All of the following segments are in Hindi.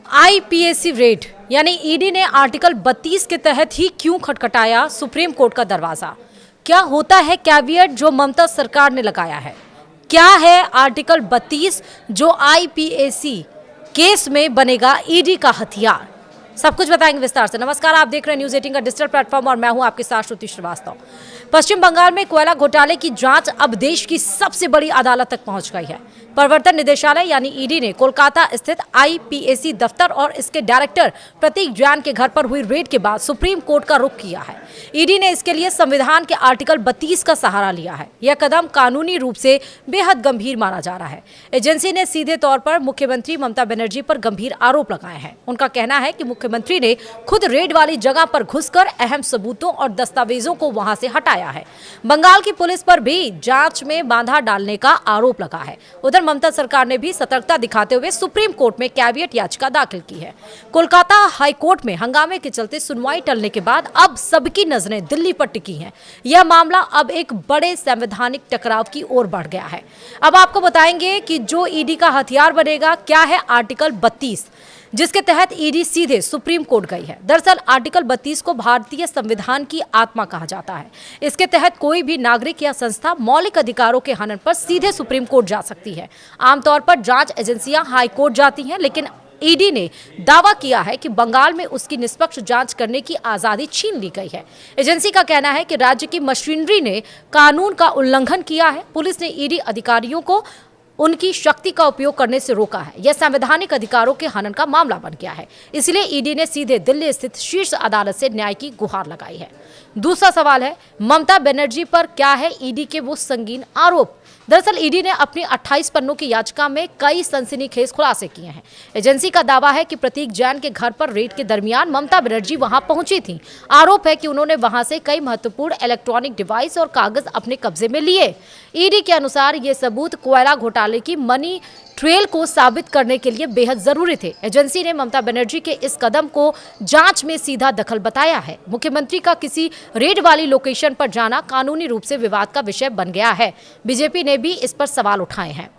आईपीएसी रेड यानी ईडी ने आर्टिकल 32 के तहत ही क्यों खटखटाया सुप्रीम कोर्ट का दरवाजा। क्या होता है कैविएट जो ममता सरकार ने लगाया है? क्या है आर्टिकल 32 जो आईपीएसी केस में बनेगा ईडी का हथियार? सब कुछ बताएंगे विस्तार से। नमस्कार, आप देख रहे हैं न्यूज 18 का डिजिटल प्लेटफॉर्म और मैं हूं आपके साथ श्रुति श्रीवास्तव। पश्चिम बंगाल में कोयला घोटाले की जांच अब देश की सबसे बड़ी अदालत तक पहुंच गई है। प्रवर्तन निदेशालय यानी ईडी ने कोलकाता स्थित आईपीएसी दफ्तर और इसके डायरेक्टर प्रतीक जैन के घर पर हुई रेड के बाद सुप्रीम कोर्ट का रुख किया है। ईडी ने इसके लिए संविधान के आर्टिकल 32 का सहारा लिया है। यह कदम कानूनी रूप से बेहद गंभीर माना जा रहा है। एजेंसी ने सीधे तौर पर मुख्यमंत्री ममता बनर्जी पर गंभीर आरोप लगाए हैं। उनका कहना है कि मुख्यमंत्री ने खुद रेड वाली जगह पर घुसकर अहम सबूतों और दस्तावेजों को वहां से हटाया है। बंगाल की पुलिस पर भी जांच में बाधा डालने का आरोप लगा है। उधर ममता सरकार ने भी सतर्कता दिखाते हुए सुप्रीम कोर्ट में कैविएट याचिका दाखिल की है। कोलकाता हाई कोर्ट में हंगामे के चलते सुनवाई टलने के बाद अब सबकी नजरें दिल्ली पर टिकी हैं। यह मामला अब एक बड़े संवैधानिक टकराव की ओर बढ़ गया है। अब आपको बताएंगे कि जो ईडी का हथियार बनेगा क्या है आर्टिकल 32, जिसके तहत ईडी सीधे सुप्रीम कोर्ट गई है। दरअसल आर्टिकल 32 को भारतीय संविधान की आत्मा कहा जाता है। इसके तहत कोई भी नागरिक या संस्था मौलिक अधिकारों के हनन पर सीधे सुप्रीम कोर्ट जा सकती है। आमतौर पर जांच एजेंसियां हाई कोर्ट जाती हैं, लेकिन ईडी ने दावा किया है कि बंगाल में उसकी निष्पक्ष जांच करने की आजादी छीन ली गई है। एजेंसी का कहना है कि राज्य की मशीनरी ने कानून का उल्लंघन किया है। पुलिस ने ईडी अधिकारियों को उनकी शक्ति का उपयोग करने से रोका है। यह संवैधानिक अधिकारों के हनन का मामला बन गया है। इसलिए ईडी ने सीधे दिल्ली स्थित शीर्ष अदालत से न्याय की गुहार लगाई है। दूसरा सवाल है, ममता बनर्जी पर क्या है ईडी के वो संगीन आरोप? दरअसल ईडी ने अपनी 28 पन्नों की याचिका में कई सनसनीखेज खुलासे किए हैं। एजेंसी का दावा है कि प्रतीक जैन के घर पर रेड के दरमियान ममता बनर्जी वहां पहुंची थी। आरोप है कि उन्होंने वहां से कई महत्वपूर्ण इलेक्ट्रॉनिक डिवाइस और कागज अपने कब्जे में लिए। ईडी के अनुसार ये सबूत कोयला घोटाले की मनी ट्रेल को साबित करने के लिए बेहद जरूरी थे। एजेंसी ने ममता बनर्जी के इस कदम को जांच में सीधा दखल बताया है। मुख्यमंत्री का किसी रेड वाली लोकेशन पर जाना कानूनी रूप से विवाद का विषय बन गया है। बीजेपी ने भी इस पर सवाल उठाए हैं।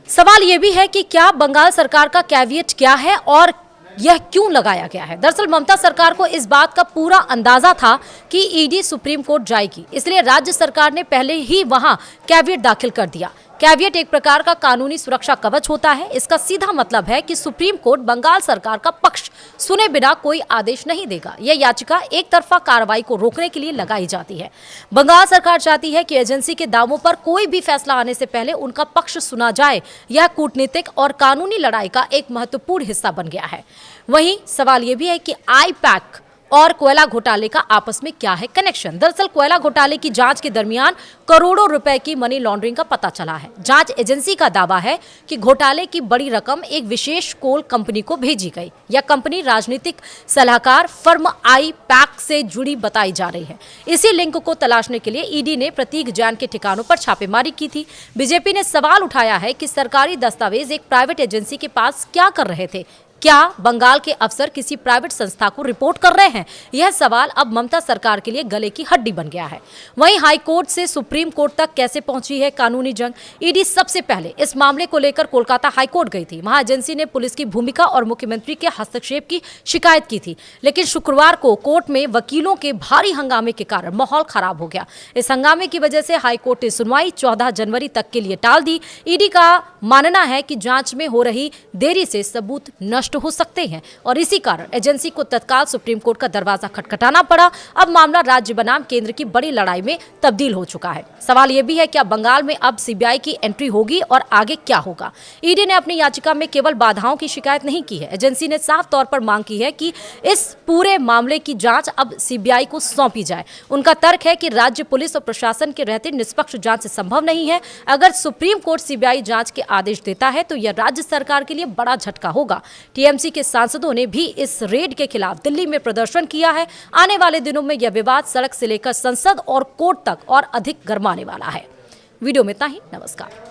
सवाल यह भी है कि क्या बंगाल सरकार का कैविएट क्या है और यह क्यों लगाया गया है? दरअसल ममता सरकार को इस बात का पूरा अंदाजा था कि ईडी सुप्रीम कोर्ट जाएगी, इसलिए राज्य सरकार ने पहले ही वहां कैविएट दाखिल कर दिया। कैविएट एक प्रकार का कानूनी सुरक्षा कवच होता है। इसका सीधा मतलब है कि सुप्रीम कोर्ट बंगाल सरकार का पक्ष सुने बिना कोई आदेश नहीं देगा। यह याचिका एक तरफा कार्रवाई को रोकने के लिए लगाई जाती है। बंगाल सरकार चाहती है कि एजेंसी के दावों पर कोई भी फैसला आने से पहले उनका पक्ष सुना जाए। यह कूटनीतिक और कानूनी लड़ाई का एक महत्वपूर्ण हिस्सा बन गया है। वहीं सवाल यह भी है कि आईपैक और कोयला घोटाले का आपस में क्या है कनेक्शन? दरअसल कोयला घोटाले की जांच के दरमियान करोड़ों रुपए की मनी लॉन्ड्रिंग का पता चला है। जांच एजेंसी का दावा है कि घोटाले की बड़ी रकम एक विशेष कोल कंपनी को भेजी गई। यह कंपनी राजनीतिक सलाहकार फर्म आईपैक से जुड़ी बताई जा रही है। इसी लिंक को तलाशने के लिए ईडी ने प्रतीक जैन के ठिकानों पर छापेमारी की थी। बीजेपी ने सवाल उठाया है कि सरकारी दस्तावेज एक प्राइवेट एजेंसी के पास क्या कर रहे थे? क्या बंगाल के अफसर किसी प्राइवेट संस्था को रिपोर्ट कर रहे हैं? यह सवाल अब ममता सरकार के लिए गले की हड्डी बन गया है। वहीं हाई कोर्ट से सुप्रीम कोर्ट तक कैसे पहुंची है कानूनी जंग? ईडी सबसे पहले इस मामले को लेकर कोलकाता हाई कोर्ट गई थी। वहां एजेंसी ने पुलिस की भूमिका और मुख्यमंत्री के हस्तक्षेप की शिकायत की थी, लेकिन शुक्रवार को कोर्ट में वकीलों के भारी हंगामे के कारण माहौल खराब हो गया। इस हंगामे की वजह से हाई कोर्ट ने सुनवाई 14 जनवरी तक के लिए टाल दी। ईडी का मानना है कि जांच में हो रही देरी से सबूत नष्ट हो सकते हैं और इसी कारण एजेंसी को तत्काल सुप्रीम कोर्ट का दरवाजा खटखटाना पड़ा। अब मामला राज्य बनाम केंद्र की बड़ी लड़ाई में तब्दील हो चुका है। सवाल यह भी है क्या बंगाल में अब सीबीआई की एंट्री होगी और आगे क्या होगा? ईडी ने अपनी याचिका में केवल बाधाओं की शिकायत नहीं की है। एजेंसी ने साफ तौर पर मांग की है कि इस पूरे मामले की जांच अब सीबीआई को सौंपी जाए। उनका तर्क है कि राज्य पुलिस और प्रशासन के रहते निष्पक्ष जांच से संभव नहीं है। अगर सुप्रीम कोर्ट सीबीआई जांच के आदेश देता है तो यह राज्य सरकार के लिए बड़ा झटका होगा। टीएमसी के सांसदों ने भी इस रेड के खिलाफ दिल्ली में प्रदर्शन किया है। आने वाले दिनों में यह विवाद सड़क से लेकर संसद और कोर्ट तक और अधिक गरमाने वाला है। वीडियो में इतना ही। नमस्कार।